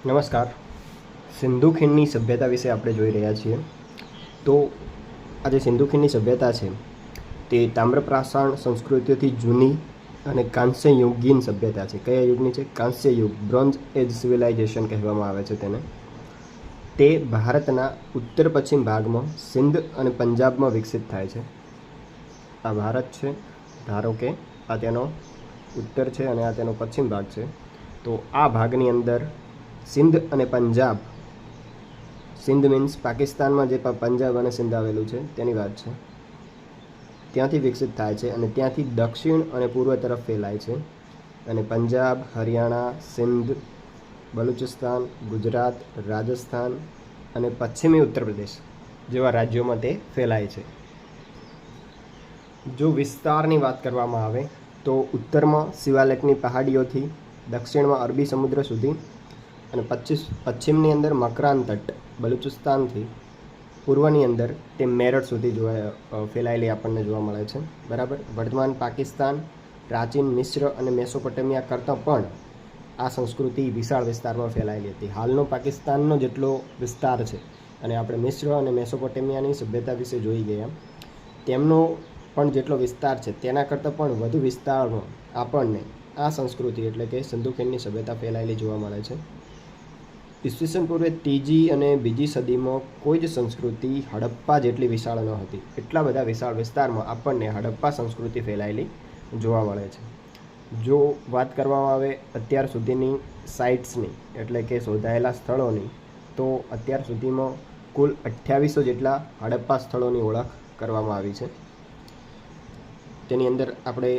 નમસ્કાર. સિંધુ ખીણની સભ્યતા વિશે આપણે જોઈ રહ્યા છીએ. તો આ જે સિંધુ ખીણની સભ્યતા છે તે તામ્રપ્રાસાણ સંસ્કૃતિઓથી જૂની અને કાંસ્ય યુગીન સભ્યતા છે. કયા યુગની છે? કાંસ્ય યુગ, બ્રોન્ઝ એજ સિવિલાઇઝેશન કહેવામાં આવે છે તેને. તે ભારતના ઉત્તર પશ્ચિમ ભાગમાં સિંધ અને પંજાબમાં વિકસિત થાય છે. આ ભારત છે, ધારો કે આ તેનો ઉત્તર છે અને આ તેનો પશ્ચિમ ભાગ છે. તો આ ભાગની અંદર સિંધ અને પંજાબ, સિંધ મીન્સ પાકિસ્તાનમાં જે પંજાબ અને સિંધ આવેલું છે તેની વાત છે, ત્યાંથી વિકસિત થાય છે અને ત્યાંથી દક્ષિણ અને પૂર્વ તરફ ફેલાય છે. અને પંજાબ, હરિયાણા, સિંધ, બલુચિસ્તાન, ગુજરાત, રાજસ્થાન અને પશ્ચિમી ઉત્તર પ્રદેશ જેવા રાજ્યોમાં તે ફેલાય છે. જો વિસ્તારની વાત કરવામાં આવે તો ઉત્તરમાં શિવાલેખની પહાડીઓથી દક્ષિણમાં અરબી સમુદ્ર સુધી અને પશ્ચિમની અંદર મકરાન તટ બલુચિસ્તાનથી પૂર્વની અંદર તે મેરઠ સુધી ફેલાયેલી આપણને જોવા મળે છે. બરાબર. વર્તમાન પાકિસ્તાન, પ્રાચીન મિસ્ર અને મેસોપોટેમિયા કરતાં પણ આ સંસ્કૃતિ વિશાળ વિસ્તારમાં ફેલાયેલી હતી. હાલનો પાકિસ્તાનનો જેટલો વિસ્તાર છે અને આપણે મિસ્ર અને મેસોપોટેમિયાની સભ્યતા વિશે જોઈ ગયા, તેમનો પણ જેટલો વિસ્તાર છે તેના કરતાં પણ વધુ વિસ્તારમાં આપણને આ સંસ્કૃતિ એટલે કે સિંધુ ખીણની સભ્યતા ફેલાયેલી જોવા મળે છે. ઈસવીસન પૂર્વે 3જી અને 2જી સદીમાં કોઈ જ સંસ્કૃતિ હડપ્પા જેટલી વિશાળ ન હતી. એટલા બધા વિશાળ વિસ્તારમાં આપણને હડપ્પા સંસ્કૃતિ ફેલાયેલી જોવા મળે છે. જો વાત કરવામાં આવે અત્યાર સુધીની સાઇટ્સની એટલે કે શોધાયેલા સ્થળોની, તો અત્યાર સુધીમાં કુલ 2800 જેટલા હડપ્પા સ્થળોની ઓળખ કરવામાં આવી છે. તેની અંદર આપણે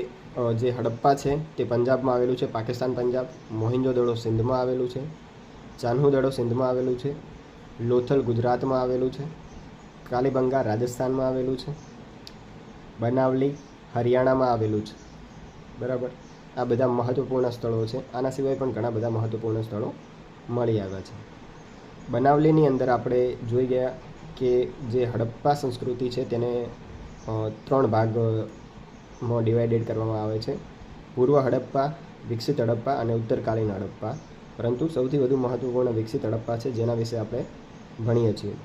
જે હડપ્પા છે તે પંજાબમાં આવેલું છે, પાકિસ્તાન પંજાબ. મોહિંજો-દડો સિંધમાં આવેલું છે. ચાન્હુ-દડો સિંધમાં આવેલું છે. લોથલ ગુજરાતમાં આવેલું છે. કાલીબંગા રાજસ્થાનમાં આવેલું છે. બનાવલી હરિયાણામાં આવેલું છે. બરાબર. આ બધા મહત્ત્વપૂર્ણ સ્થળો છે. આના સિવાય પણ ઘણા બધા મહત્ત્વપૂર્ણ સ્થળો મળી આવ્યા છે. બનાવલીની અંદર આપણે જોઈ ગયા કે જે હડપ્પા સંસ્કૃતિ છે તેને 3 ભાગમાં ડિવાઇડેડ કરવામાં આવે છે: પૂર્વ હડપ્પા, વિકસિત હડપ્પા અને ઉત્તરકાલીન હડપ્પા. પરંતુ સૌથી વધુ મહત્ત્વપૂર્ણ વિકસિત હડપ્પા છે, જેના વિશે આપણે ભણીએ છીએ.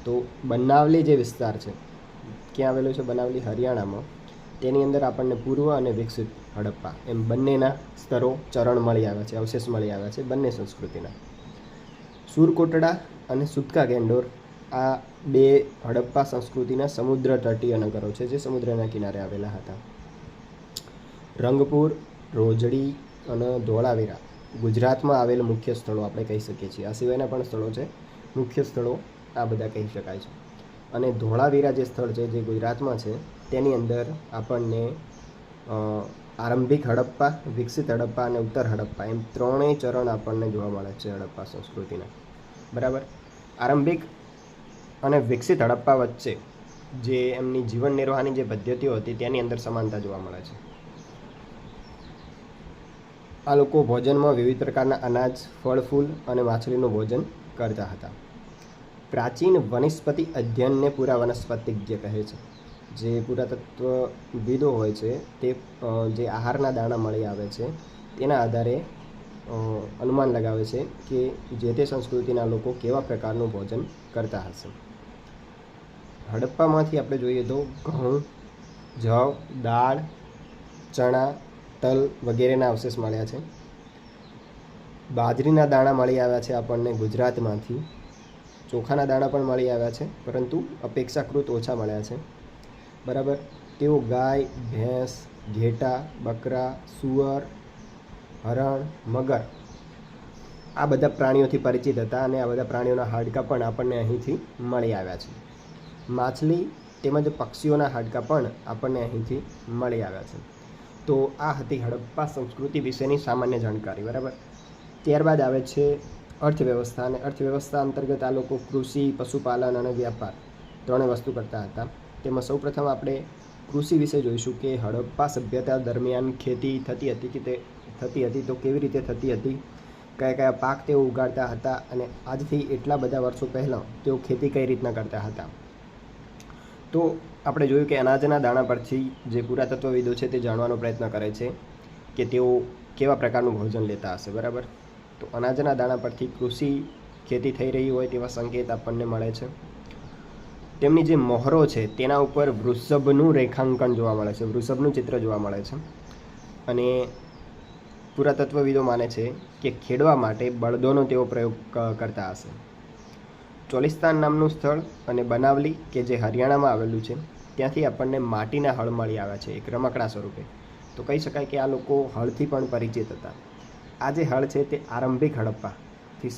તો બનાવલી જે વિસ્તાર છે, ક્યાં આવેલું છે બનાવલી? હરિયાણામાં. તેની અંદર આપણને પૂર્વ અને વિકસિત હડપ્પા એમ બંનેના સ્તરો, ચરણ મળી આવ્યા છે, અવશેષ મળી આવ્યા છે બંને સંસ્કૃતિના. સુરકોટડા અને સુતકા ગેન્ડોર આ 2 હડપ્પા સંસ્કૃતિના સમુદ્ર તટીય નગરો છે, જે સમુદ્રના કિનારે આવેલા હતા. રંગપુર, રોજડી અને ધોળાવીરા ગુજરાતમાં આવેલ મુખ્ય સ્થળો આપણે કહી શકીએ છીએ. આ સિવાયના પણ સ્થળો છે, મુખ્ય સ્થળો આ બધા કહી શકાય છે. અને ધોળાવીરા જે સ્થળ છે જે ગુજરાતમાં છે, તેની અંદર આપણને આરંભિક હડપ્પા, વિકસિત હડપ્પા અને ઉત્તર હડપ્પા એમ 3 ચરણ આપણને જોવા મળે છે હડપ્પા સંસ્કૃતિના. બરાબર. આરંભિક અને વિકસિત હડપ્પા વચ્ચે જે એમની જીવન નિર્વાહની જે પદ્ધતિઓ હતી તેની અંદર સમાનતા જોવા મળે છે. આ લોકો ભોજનમાં વિવિધ પ્રકારના અનાજ, ફળ, ફૂલ અને માછલીનું ભોજન કરતા હતા. પ્રાચીન વનસ્પતિ અધ્યયનને પૂરા વનસ્પતિજ્ઞ કહે છે. જે પુરાતત્વવિદો હોય છે તે જે આહારના દાણા મળી આવે છે તેના આધારે અનુમાન લગાવે છે કે જે તે સંસ્કૃતિના લોકો કેવા પ્રકારનું ભોજન કરતા હશે. હડપ્પામાંથી આપણે જોઈએ તો ઘઉં, જવ, દાળ, ચણા, તલ વગેરેના અવશેષ મળ્યા છે. બાજરીના દાણા મળી આવ્યા છે આપણને ગુજરાતમાંથી. ચોખાના દાણા પણ મળી આવ્યા છે, પરંતુ અપેક્ષાકૃત ઓછા મળ્યા છે. બરાબર. તેઓ ગાય, ભેંસ, ઘેટા, બકરા, સુઅર, હરણ, મગર આ બધા પ્રાણીઓથી પરિચિત હતા અને આ બધા પ્રાણીઓના હાડકાં પણ આપણને અહીંથી મળી આવ્યા છે. માછલી તેમજ પક્ષીઓના હાડકાં પણ આપણને અહીંથી મળી આવ્યા છે. તો આ હતી હડપ્પા સંસ્કૃતિ વિશેની સામાન્ય જાણકારી. બરાબર. ત્યારબાદ આવે છે અર્થવ્યવસ્થા. અને અર્થવ્યવસ્થા અંતર્ગત આ લોકો કૃષિ, પશુપાલન અને વ્યાપાર 3 વસ્તુ કરતા હતા. તેમાં સૌપ્રથમ આપણે કૃષિ વિશે જોઈશું કે હડપ્પા સભ્યતા દરમિયાન ખેતી થતી હતી તો કેવી રીતે થતી હતી, કયા કયા પાક તેઓ ઉગાડતા હતા અને આજથી એટલા બધા વર્ષો પહેલાં તેઓ ખેતી કઈ રીતના કરતા હતા. તો આપણે જોયું કે અનાજના દાણા પરથી જે પુરાતત્વવિદો છે તે જાણવાનો પ્રયત્ન કરે છે કે તેઓ કેવા પ્રકારનું ભોજન લેતા હશે. બરાબર. તો અનાજના દાણા પરથી કૃષિ ખેતી થઈ રહી હોય તેવા સંકેત આપણને મળે છે. તેમની જે મોહરો છે તેના ઉપર વૃષભનું રેખાંકન જોવા મળે છે, વૃષભનું ચિત્ર જોવા મળે છે. અને પુરાતત્વવિદો માને છે કે ખેડવા માટે બળદોનો તેઓ પ્રયોગ કરતા હશે. ચોલિસ્તાન નામનું સ્થળ અને બનાવલી કે જે હરિયાણામાં આવેલું છે ત્યાંથી આપણને માટીના હળ મળી આવ્યા છે એક રમકડા સ્વરૂપે. તો કહી શકાય કે આ લોકો હળથી પણ પરિચિત હતા. આ જે હળ છે તે આરંભિક હડપ્પાથી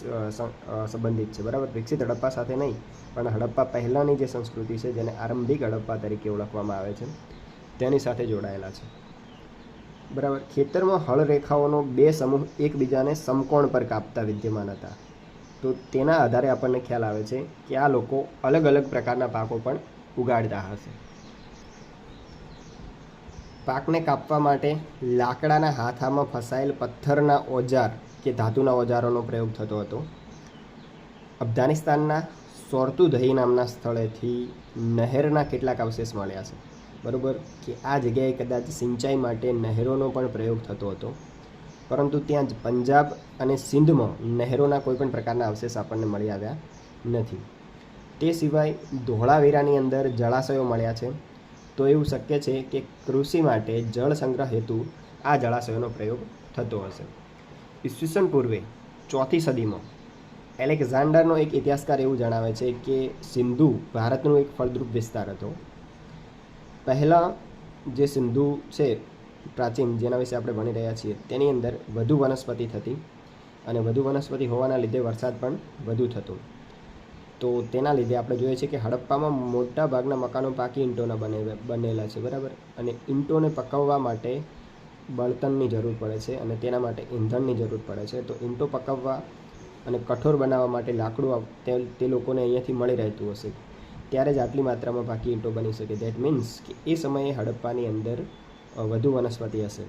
સંબંધિત છે, બરાબર. વિકસિત હડપ્પા સાથે નહીં, પણ હડપ્પા પહેલાંની જે સંસ્કૃતિ છે જેને આરંભિક હડપ્પા તરીકે ઓળખવામાં આવે છે તેની સાથે જોડાયેલા છે, બરાબર. ખેતરમાં હળ રેખાઓનો બે સમૂહ એકબીજાને સમકોણ પર કાપતા વિદ્યમાન હતા. તો તેના આધારે આપણને ખ્યાલ આવે છે કે આ લોકો અલગ અલગ પ્રકારના પાકો પણ ઉગાડતા હશે. પાકને કાપવા માટે લાકડાના હાથામાં ફસાયેલ પથ્થરના ઓજાર કે ધાતુના ઓજારોનો પ્રયોગ થતો હતો. અફઘાનિસ્તાનના સોરતુદહી નામના સ્થળેથી નહેરના કેટલાક અવશેષ મળ્યા છે, બરાબર. કે આ જગ્યાએ કદાચ સિંચાઈ માટે નહેરોનો પણ પ્રયોગ થતો હતો, પરંતુ ત્યાં જ પંજાબ અને સિંધમાં નહેરોના કોઈપણ પ્રકારના અવશેષ આપણને મળી આવ્યા નથી. તે સિવાય ધોળાવીરાની અંદર જળાશયો મળ્યા છે. તો એવું શક્ય છે કે કૃષિ માટે જળ સંગ્રહ હેતુ આ જળાશયોનો પ્રયોગ થતો હશે. ઈસવીસન પૂર્વે 4મી સદીમાં એલેક્ઝાન્ડરનો એક ઇતિહાસકાર એવું જણાવે છે કે સિંધુ ભારતનું એક ફળદ્રુપ વિસ્તાર હતો. પહેલાં જે સિંધુ છે પ્રાચીન, જેના વિશે આપણે ભણી રહ્યા છીએ, તેની અંદર વધુ વનસ્પતિ થતી અને વધુ વનસ્પતિ હોવાના લીધે વરસાદ પણ વધુ થતો. તો તેના લીધે આપણે જોઈએ છીએ કે હડપ્પામાં મોટા ભાગના મકાનો પાકી ઈંટોના બનેલા છે, બરાબર. અને ઈંટોને પકવવા માટે બળતણની જરૂર પડે છે અને તેના માટે ઈંધણની જરૂર પડે છે. તો ઈંટો પકવવા અને કઠોર બનાવવા માટે લાકડું તે લોકોને અહીંયાથી મળી રહેતું હશે, ત્યારે જ આટલી માત્રામાં પાકી ઈંટો બની શકે. દેટ મીન્સ કે એ સમયે હડપ્પાની અંદર વધુ વનસ્પતિ હશે,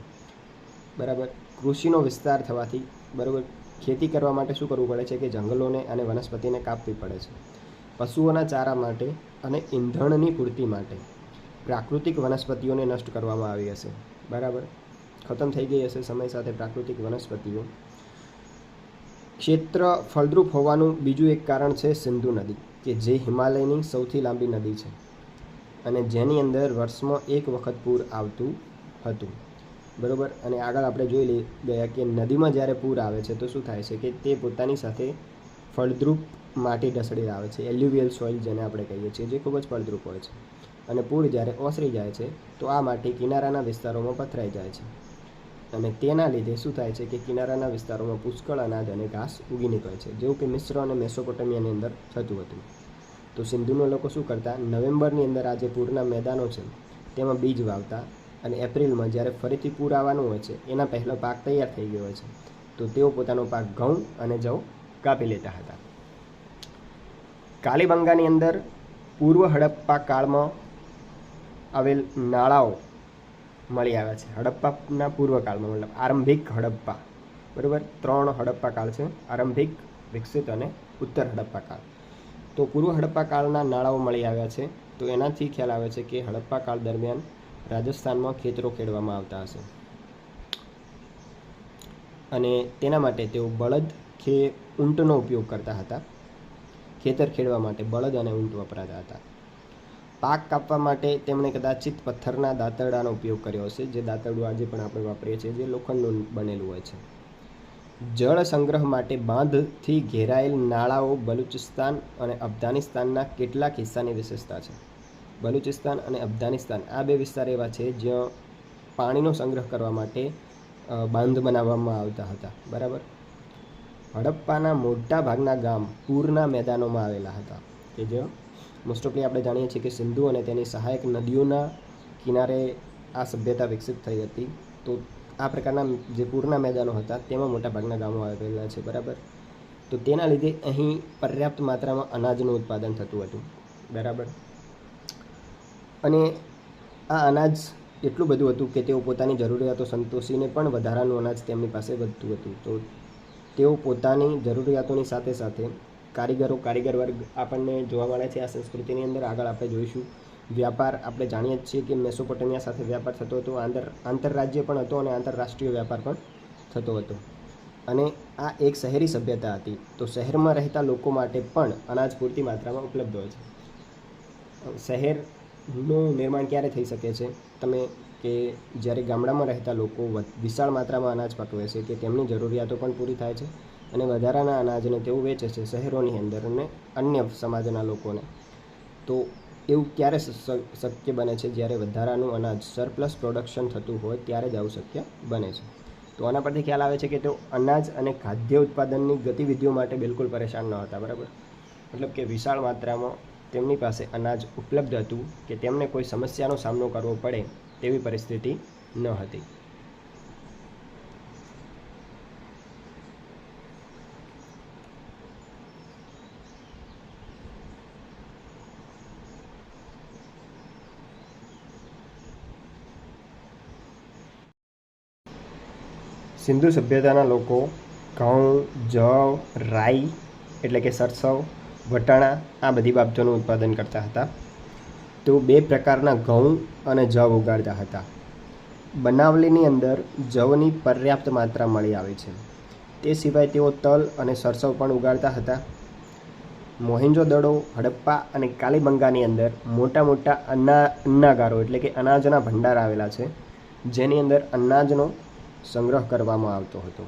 બરાબર. કૃષિનો વિસ્તાર થવાથી, બરાબર, ખેતી કરવા માટે શું કરવું પડે છે કે જંગલોને અને વનસ્પતિને કાપવી પડે છે. પશુઓના ચારા માટે અને ઈંધણની પૂર્તિ માટે પ્રાકૃતિક વનસ્પતિઓને નષ્ટ કરવામાં આવી હશે, બરાબર. ખતમ થઈ ગઈ હશે સમય સાથે પ્રાકૃતિક વનસ્પતિઓ. ક્ષેત્ર ફળદ્રુપ હોવાનું બીજું એક કારણ છે સિંધુ નદી, કે જે હિમાલયની સૌથી લાંબી નદી છે અને જેની અંદર વર્ષમાં એક વખત પૂર આવતું હતું, બરાબર. અને આગળ આપણે જોઈ ગયા કે નદીમાં જ્યારે પૂર આવે છે તો શું થાય છે કે તે પોતાની સાથે ફળદ્રુપ માટી ઢસડી લાવે છે, એલ્યુવિયલ સોઇલ જેને આપણે કહીએ છીએ, જે ખૂબ જ ફળદ્રુપ હોય છે. અને પૂર જ્યારે ઓસરી જાય છે તો આ માટી કિનારાના વિસ્તારોમાં પથરાઈ જાય છે અને તેના લીધે શું થાય છે કે કિનારાના વિસ્તારોમાં પુષ્કળ અનાજ અને ઘાસ ઉગી નીકળે છે, જેવું કે મિસ્ર અને મેસોપોટેમિયાની અંદર થતું હતું. તો સિંધુના લોકો શું કરતા, નવેમ્બરની અંદર આ જે પૂરના મેદાનો છે તેમાં બીજ વાવતા અને એપ્રિલમાં જ્યારે ફરીથી પૂર આવવાનું હોય છે એના પહેલાં પાક તૈયાર થઈ ગયો હોય છે તો તેઓ પોતાનો પાક ઘઉં અને જવ કાપી લેતા હતા. કાલીબંગાની અંદર પૂર્વ હડપ્પા કાળમાં આવેલ નાળાઓ મળી આવ્યા છે. હડપ્પાના પૂર્વકાળમાં, મતલબ આરંભિક હડપ્પા, બરાબર. 3 હડપ્પા કાળ છે: આરંભિક, વિકસિત અને ઉત્તર હડપ્પા કાળ. તો પૂર્વ હડપ્પા કાળના નાળાઓ મળી આવ્યા છે. તો એનાથી ખ્યાલ આવે છે કે હડપ્પા કાળ દરમિયાન રાજસ્થાનમાં ખેતરો ખેડવામાં આવતા હશે અને તેના માટે તેઓ બળદ કે ઊંટનો ઉપયોગ કરતા હતા. ખેતર ખેડવા માટે બળદ અને ઊંટ વપરાતા હતા. પાક કાપવા માટે તેમણે કદાચિત પથ્થરના દાંતરડાનો ઉપયોગ કર્યો હશે, જે દાંતરડું આજે પણ આપણે વાપરીએ છીએ, જે લોખંડનું બનેલું હોય છે. જળ સંગ્રહ માટે બાંધથી ઘેરાયેલ નાળાઓ બલુચિસ્તાન અને અફઘાનિસ્તાનના કેટલાક હિસ્સાની વિશેષતા છે. બલુચિસ્તાન અને અફઘાનિસ્તાન આ બે વિસ્તાર એવા છે જ્યાં પાણીનો સંગ્રહ કરવા માટે બાંધ બનાવવામાં આવતા હતા, બરાબર. હડપ્પાના મોટા ભાગના ગામ પૂરના મેદાનોમાં આવેલા હતા, કે જે મોસ્ટ ઓફલી આપણે જાણીએ છીએ કે સિંધુ અને તેની સહાયક નદીઓના કિનારે આ સભ્યતા વિકસિત થઈ હતી. તો આ પ્રકારના જે પૂરના મેદાનો હતા તેમાં મોટાભાગના ગામો આવેલા છે, બરાબર. તો તેના લીધે અહીં પર્યાપ્ત માત્રામાં અનાજનું ઉત્પાદન થતું હતું, બરાબર. અને આ અનાજ એટલું બધું હતું કે તેઓ પોતાની જરૂરિયાતો સંતોષીને પણ વધારાનું અનાજ તેમની પાસે વધતું હતું. તો તેઓ પોતાની જરૂરિયાતોની સાથે સાથે કારીગર વર્ગ આપણને જોવા મળે છે આ સંસ્કૃતિની અંદર. આગળ આપણે જોઈશું વ્યાપાર. આપણે જાણીએ જ છીએ કે મેસોપોટેમિયા સાથે વ્યાપાર થતો હતો, આંતરરાજ્ય પણ હતો અને આંતરરાષ્ટ્રીય વ્યાપાર પણ થતો હતો. અને આ એક શહેરી સભ્યતા હતી. તો શહેરમાં રહેતા લોકો માટે પણ અનાજ પૂરતી માત્રામાં ઉપલબ્ધ હોય છે. શહેરનું નિર્માણ ક્યારે થઈ શકે છે? તમે કે જ્યારે ગામડામાં રહેતા લોકો વિશાળ માત્રામાં અનાજ પકવે છે કે તેમની જરૂરિયાતો પણ પૂરી થાય છે અને વધારાના અનાજને તેઓ વેચે છે શહેરોની અંદર અને અન્ય સમાજના લોકોને. તો એવું ક્યારે શક્ય બને છે? જ્યારે વધારાનું અનાજ સરપ્લસ પ્રોડક્શન થતું હોય ત્યારે જ આવું શક્ય બને છે. તો આના પરથી ખ્યાલ આવે છે કે તેઓ અનાજ અને ખાદ્ય ઉત્પાદનની ગતિવિધિઓ માટે બિલકુલ પરેશાન ન હતા. બરાબર, મતલબ કે વિશાળ માત્રામાં તેમની પાસે અનાજ ઉપલબ્ધ હતું કે તેમને કોઈ સમસ્યાનો સામનો કરવો પડે તેવી પરિસ્થિતિ ન હતી. સિંધુ સભ્યતાના લોકો ઘઉં, જવ, રાઈ એટલે કે સરસવ, વટાણા આ બધી બાબતોનું ઉત્પાદન કરતા હતા. તેઓ 2 પ્રકારના ઘઉં અને જવ ઉગાડતા હતા. બનાવલીની અંદર જવની પર્યાપ્ત માત્રા મળી આવે છે. તે સિવાય તેઓ તલ અને સરસવ પણ ઉગાડતા હતા. મોહેંજો-દડો, હડપ્પા અને કાલીબંગાની અંદર મોટા મોટા અન્નાગારો એટલે કે અનાજના ભંડાર આવેલા છે, જેની અંદર અનાજનો સંગ્રહ કરવામાં આવતો હતો.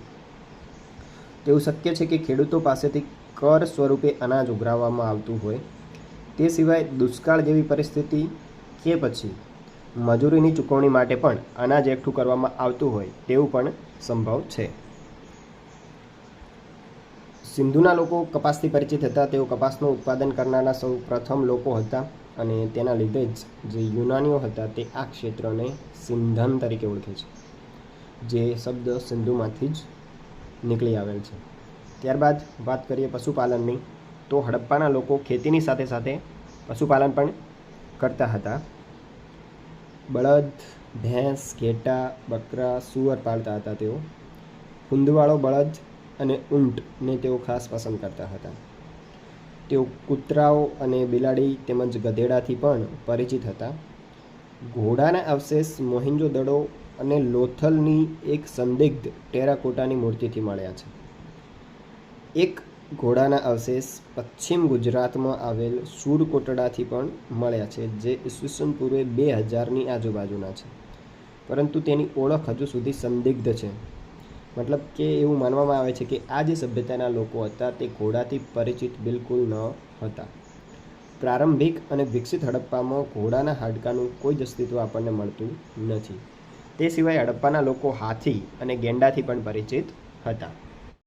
તેવું શક્ય છે કે ખેડૂતો પાસેથી કર સ્વરૂપે અનાજ ઉઘરાવવામાં આવતું હોય. તે સિવાય દુષ્કાળ જેવી પરિસ્થિતિ કે પછી મજૂરીની ચૂકવણી માટે પણ અનાજ એકઠું કરવામાં આવતું હોય તેવું પણ સંભવ છે. સિંધુના લોકો કપાસથી પરિચિત હતા. તેઓ કપાસનું ઉત્પાદન કરનારા સૌ પ્રથમ લોકો હતા અને તેના લીધે જ જે યુનાનીઓ હતા તે આ ક્ષેત્રને સિંધન તરીકે ઓળખે છે, જે શબ્દ સિંધુમાંથી જ નીકળી આવેલ છે. ત્યારબાદ વાત કરીએ પશુપાલનની, તો હડપ્પાના લોકો ખેતીની સાથે સાથે પશુપાલન પણ કરતા હતા. બળદ, ભેંસ, ઘેટા, બકરા, સુઅર પાળતા હતા. તેઓ હુંદવાળો બળદ અને ઊંટને તેઓ ખાસ પસંદ કરતા હતા. તેઓ કૂતરાઓ અને બિલાડી તેમજ ગધેડાથી પણ પરિચિત હતા. ઘોડાના અવશેષ મોહેંજો-દડો અને લોથલની એક સંદિગ્ધ ટેરાકોટાની મૂર્તિથી મળ્યા છે. એક ઘોડાના અવશેષ પશ્ચિમ ગુજરાતમાં આવેલ સુરકોટડાથી પણ મળ્યા છે, જે ઈસવીસન પૂર્વે 2000ની આજુબાજુના છે, પરંતુ તેની ઓળખ હજુ સુધી સંદિગ્ધ છે. મતલબ કે એવું માનવામાં આવે છે કે આ જે સભ્યતાના લોકો હતા તે ઘોડાથી પરિચિત બિલકુલ ન હતા. પ્રારંભિક અને વિકસિત હડપ્પામાં ઘોડાના હાડકાનું કોઈ જ અસ્તિત્વ આપણને મળતું નથી. તે સિવાય હડપ્પાના લોકો હાથી અને ગેંડાથી પણ પરિચિત હતા.